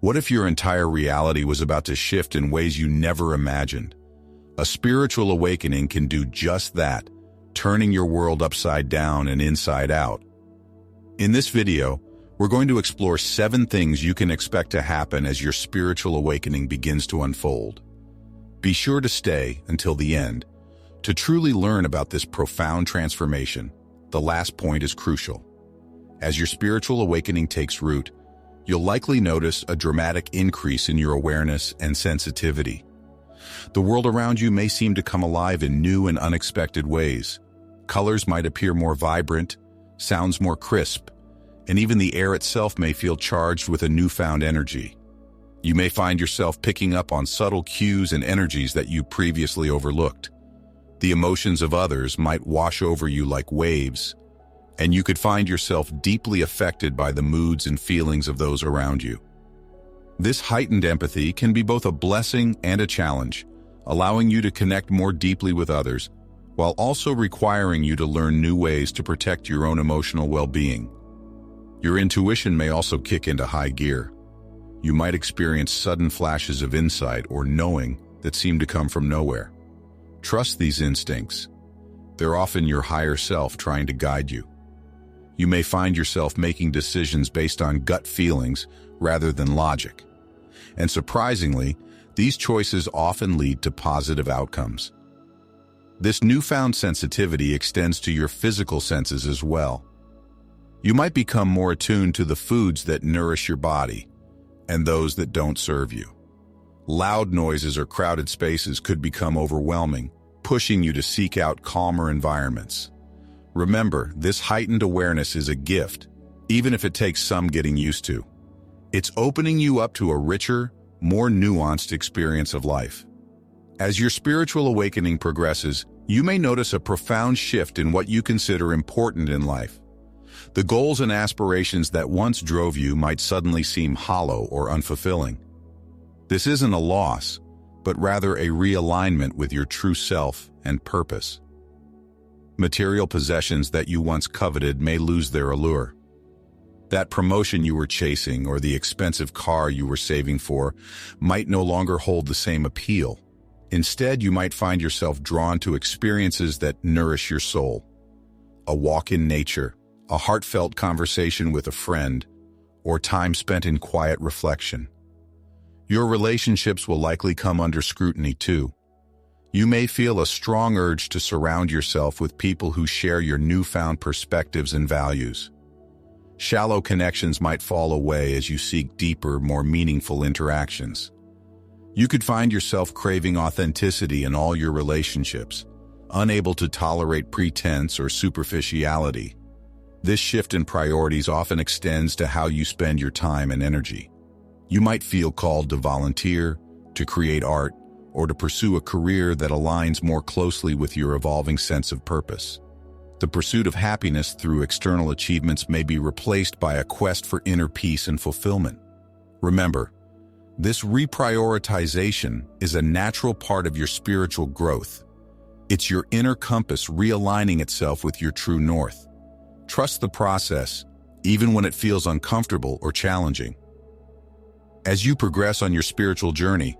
What if your entire reality was about to shift in ways you never imagined? A spiritual awakening can do just that, turning your world upside down and inside out. In this video, we're going to explore 7 things you can expect to happen as your spiritual awakening begins to unfold. Be sure to stay until the end to truly learn about this profound transformation. The last point is crucial. As your spiritual awakening takes root, you'll likely notice a dramatic increase in your awareness and sensitivity. The world around you may seem to come alive in new and unexpected ways. Colors might appear more vibrant, sounds more crisp, and even the air itself may feel charged with a newfound energy. You may find yourself picking up on subtle cues and energies that you previously overlooked. The emotions of others might wash over you like waves, and you could find yourself deeply affected by the moods and feelings of those around you. This heightened empathy can be both a blessing and a challenge, allowing you to connect more deeply with others, while also requiring you to learn new ways to protect your own emotional well-being. Your intuition may also kick into high gear. You might experience sudden flashes of insight or knowing that seem to come from nowhere. Trust these instincts. They're often your higher self trying to guide you. You may find yourself making decisions based on gut feelings rather than logic. And surprisingly, these choices often lead to positive outcomes. This newfound sensitivity extends to your physical senses as well. You might become more attuned to the foods that nourish your body and those that don't serve you. Loud noises or crowded spaces could become overwhelming, pushing you to seek out calmer environments. Remember, this heightened awareness is a gift, even if it takes some getting used to. It's opening you up to a richer, more nuanced experience of life. As your spiritual awakening progresses, you may notice a profound shift in what you consider important in life. The goals and aspirations that once drove you might suddenly seem hollow or unfulfilling. This isn't a loss, but rather a realignment with your true self and purpose. Material possessions that you once coveted may lose their allure. That promotion you were chasing or the expensive car you were saving for might no longer hold the same appeal. Instead, you might find yourself drawn to experiences that nourish your soul. A walk in nature, a heartfelt conversation with a friend, or time spent in quiet reflection. Your relationships will likely come under scrutiny too. You may feel a strong urge to surround yourself with people who share your newfound perspectives and values. Shallow connections might fall away as you seek deeper, more meaningful interactions. You could find yourself craving authenticity in all your relationships, unable to tolerate pretense or superficiality. This shift in priorities often extends to how you spend your time and energy. You might feel called to volunteer, to create art, or to pursue a career that aligns more closely with your evolving sense of purpose. The pursuit of happiness through external achievements may be replaced by a quest for inner peace and fulfillment. Remember, this reprioritization is a natural part of your spiritual growth. It's your inner compass realigning itself with your true north. Trust the process, even when it feels uncomfortable or challenging. As you progress on your spiritual journey,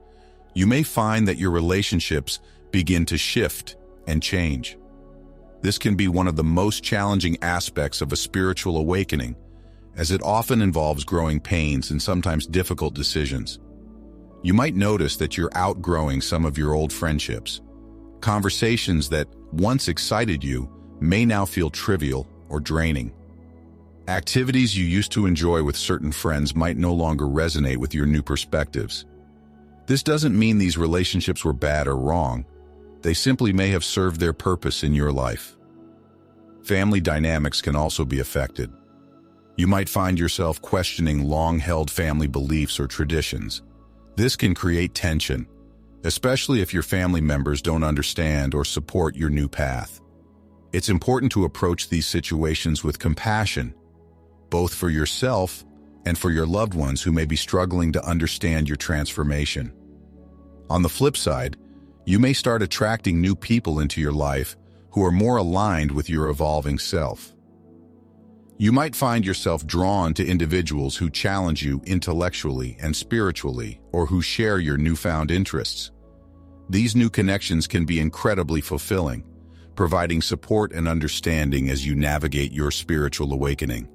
you may find that your relationships begin to shift and change. This can be one of the most challenging aspects of a spiritual awakening, as it often involves growing pains and sometimes difficult decisions. You might notice that you're outgrowing some of your old friendships. Conversations that once excited you may now feel trivial or draining. Activities you used to enjoy with certain friends might no longer resonate with your new perspectives. This doesn't mean these relationships were bad or wrong. They simply may have served their purpose in your life. Family dynamics can also be affected. You might find yourself questioning long-held family beliefs or traditions. This can create tension, especially if your family members don't understand or support your new path. It's important to approach these situations with compassion, both for yourself and for your loved ones who may be struggling to understand your transformation. On the flip side, you may start attracting new people into your life who are more aligned with your evolving self. You might find yourself drawn to individuals who challenge you intellectually and spiritually, or who share your newfound interests. These new connections can be incredibly fulfilling, providing support and understanding as you navigate your spiritual awakening.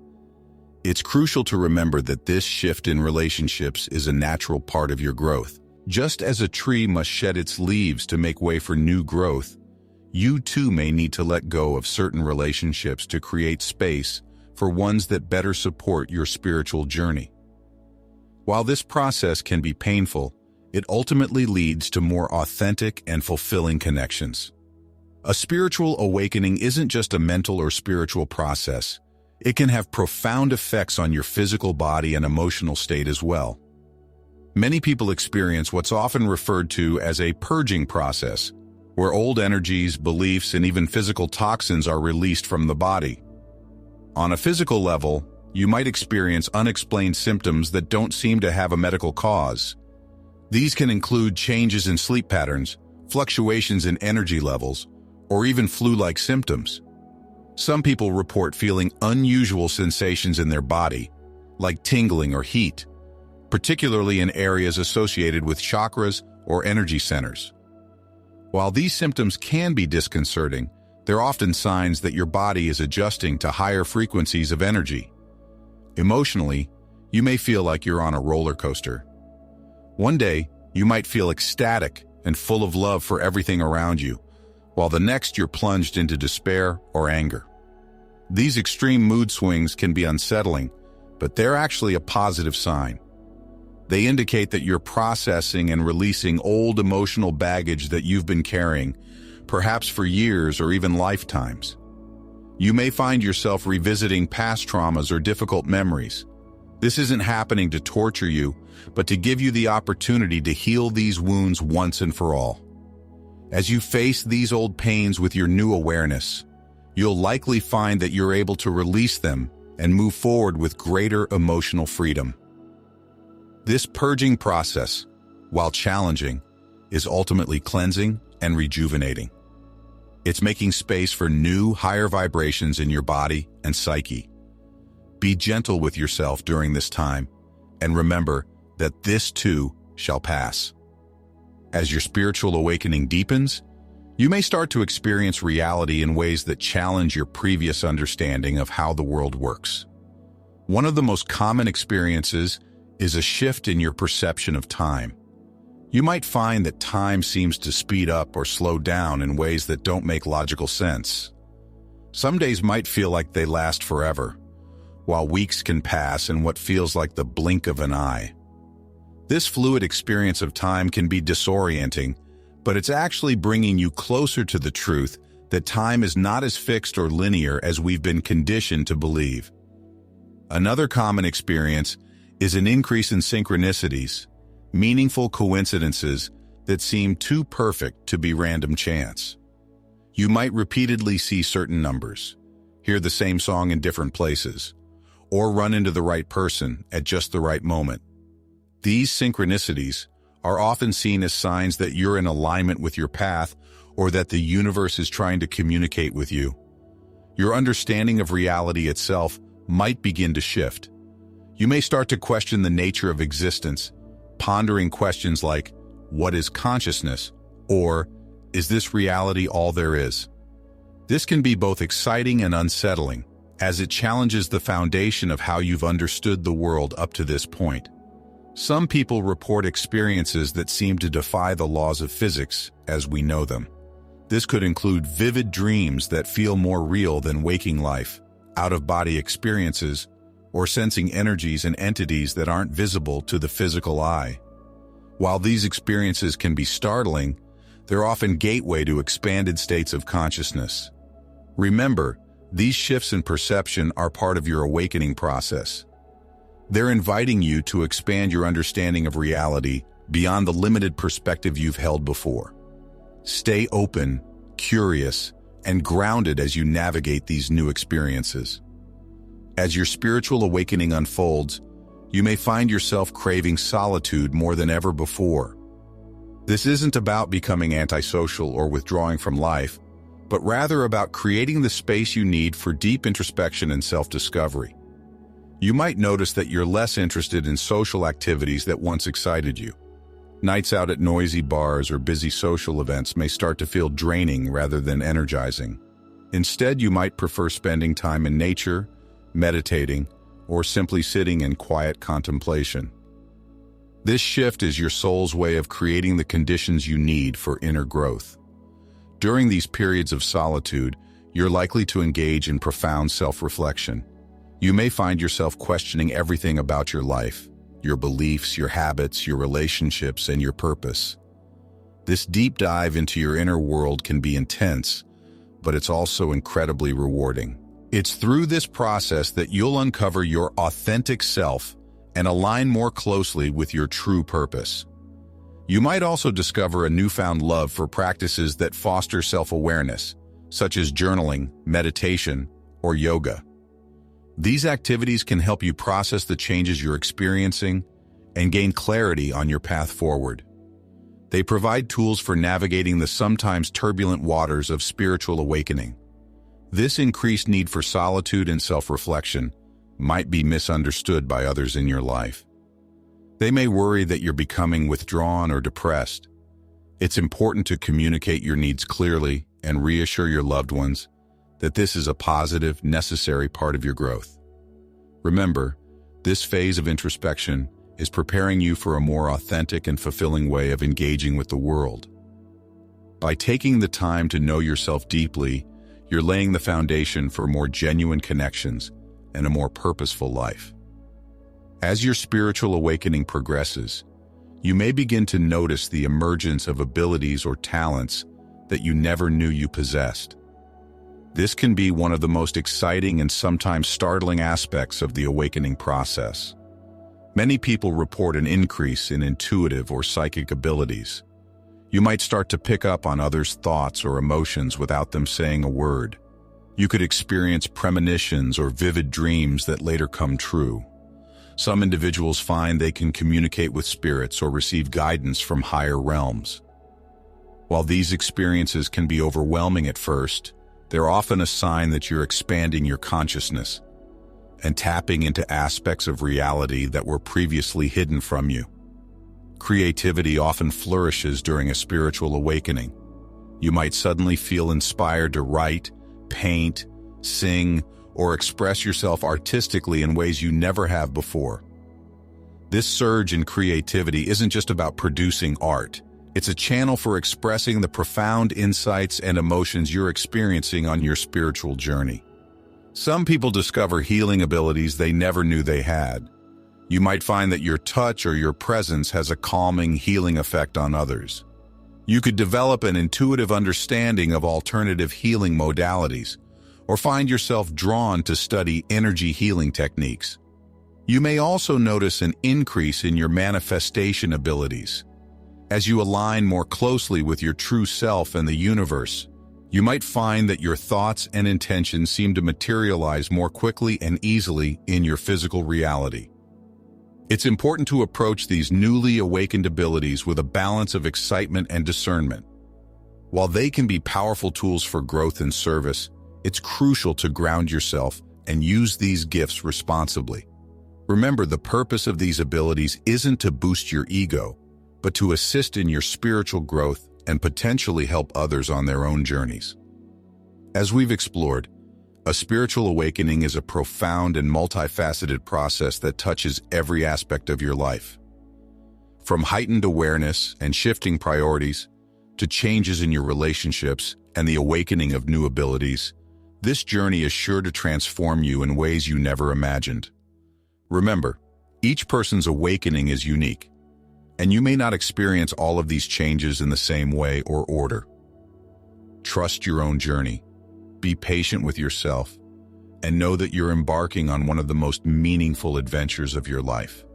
It's crucial to remember that this shift in relationships is a natural part of your growth. Just as a tree must shed its leaves to make way for new growth, you too may need to let go of certain relationships to create space for ones that better support your spiritual journey. While this process can be painful, it ultimately leads to more authentic and fulfilling connections. A spiritual awakening isn't just a mental or spiritual process. It can have profound effects on your physical body and emotional state as well. Many people experience what's often referred to as a purging process, where old energies, beliefs, and even physical toxins are released from the body. On a physical level, you might experience unexplained symptoms that don't seem to have a medical cause. These can include changes in sleep patterns, fluctuations in energy levels, or even flu-like symptoms. Some people report feeling unusual sensations in their body, like tingling or heat, particularly in areas associated with chakras or energy centers. While these symptoms can be disconcerting, they're often signs that your body is adjusting to higher frequencies of energy. Emotionally, you may feel like you're on a roller coaster. One day, you might feel ecstatic and full of love for everything around you, while the next you're plunged into despair or anger. These extreme mood swings can be unsettling, but they're actually a positive sign. They indicate that you're processing and releasing old emotional baggage that you've been carrying, perhaps for years or even lifetimes. You may find yourself revisiting past traumas or difficult memories. This isn't happening to torture you, but to give you the opportunity to heal these wounds once and for all. As you face these old pains with your new awareness, you'll likely find that you're able to release them and move forward with greater emotional freedom. This purging process, while challenging, is ultimately cleansing and rejuvenating. It's making space for new, higher vibrations in your body and psyche. Be gentle with yourself during this time, and remember that this too shall pass. As your spiritual awakening deepens, you may start to experience reality in ways that challenge your previous understanding of how the world works. One of the most common experiences is a shift in your perception of time. You might find that time seems to speed up or slow down in ways that don't make logical sense. Some days might feel like they last forever, while weeks can pass in what feels like the blink of an eye. This fluid experience of time can be disorienting, but it's actually bringing you closer to the truth that time is not as fixed or linear as we've been conditioned to believe. Another common experience is an increase in synchronicities, meaningful coincidences that seem too perfect to be random chance. You might repeatedly see certain numbers, hear the same song in different places, or run into the right person at just the right moment. These synchronicities are often seen as signs that you're in alignment with your path or that the universe is trying to communicate with you. Your understanding of reality itself might begin to shift. You may start to question the nature of existence, pondering questions like, what is consciousness? Or, is this reality all there is? This can be both exciting and unsettling, as it challenges the foundation of how you've understood the world up to this point. Some people report experiences that seem to defy the laws of physics as we know them. This could include vivid dreams that feel more real than waking life, out-of-body experiences, or sensing energies and entities that aren't visible to the physical eye. While these experiences can be startling, they're often gateway to expanded states of consciousness. Remember, these shifts in perception are part of your awakening process. They're inviting you to expand your understanding of reality beyond the limited perspective you've held before. Stay open, curious, and grounded as you navigate these new experiences. As your spiritual awakening unfolds, you may find yourself craving solitude more than ever before. This isn't about becoming antisocial or withdrawing from life, but rather about creating the space you need for deep introspection and self-discovery. You might notice that you're less interested in social activities that once excited you. Nights out at noisy bars or busy social events may start to feel draining rather than energizing. Instead, you might prefer spending time in nature, meditating, or simply sitting in quiet contemplation. This shift is your soul's way of creating the conditions you need for inner growth. During these periods of solitude, you're likely to engage in profound self-reflection. You may find yourself questioning everything about your life, your beliefs, your habits, your relationships, and your purpose. This deep dive into your inner world can be intense, but it's also incredibly rewarding. It's through this process that you'll uncover your authentic self and align more closely with your true purpose. You might also discover a newfound love for practices that foster self-awareness, such as journaling, meditation, or yoga. These activities can help you process the changes you're experiencing and gain clarity on your path forward. They provide tools for navigating the sometimes turbulent waters of spiritual awakening. This increased need for solitude and self-reflection might be misunderstood by others in your life. They may worry that you're becoming withdrawn or depressed. It's important to communicate your needs clearly and reassure your loved ones that this is a positive, necessary part of your growth. Remember, this phase of introspection is preparing you for a more authentic and fulfilling way of engaging with the world. By taking the time to know yourself deeply, you're laying the foundation for more genuine connections and a more purposeful life. As your spiritual awakening progresses, you may begin to notice the emergence of abilities or talents that you never knew you possessed. This can be one of the most exciting and sometimes startling aspects of the awakening process. Many people report an increase in intuitive or psychic abilities. You might start to pick up on others' thoughts or emotions without them saying a word. You could experience premonitions or vivid dreams that later come true. Some individuals find they can communicate with spirits or receive guidance from higher realms. While these experiences can be overwhelming at first, they're often a sign that you're expanding your consciousness and tapping into aspects of reality that were previously hidden from you. Creativity often flourishes during a spiritual awakening. You might suddenly feel inspired to write, paint, sing, or express yourself artistically in ways you never have before. This surge in creativity isn't just about producing art. It's a channel for expressing the profound insights and emotions you're experiencing on your spiritual journey. Some people discover healing abilities they never knew they had. You might find that your touch or your presence has a calming, healing effect on others. You could develop an intuitive understanding of alternative healing modalities, or find yourself drawn to study energy healing techniques. You may also notice an increase in your manifestation abilities. As you align more closely with your true self and the universe, you might find that your thoughts and intentions seem to materialize more quickly and easily in your physical reality. It's important to approach these newly awakened abilities with a balance of excitement and discernment. While they can be powerful tools for growth and service, it's crucial to ground yourself and use these gifts responsibly. Remember, the purpose of these abilities isn't to boost your ego, but to assist in your spiritual growth and potentially help others on their own journeys. As we've explored, a spiritual awakening is a profound and multifaceted process that touches every aspect of your life. From heightened awareness and shifting priorities to changes in your relationships and the awakening of new abilities, this journey is sure to transform you in ways you never imagined. Remember, each person's awakening is unique, and you may not experience all of these changes in the same way or order. Trust your own journey, be patient with yourself, and know that you're embarking on one of the most meaningful adventures of your life.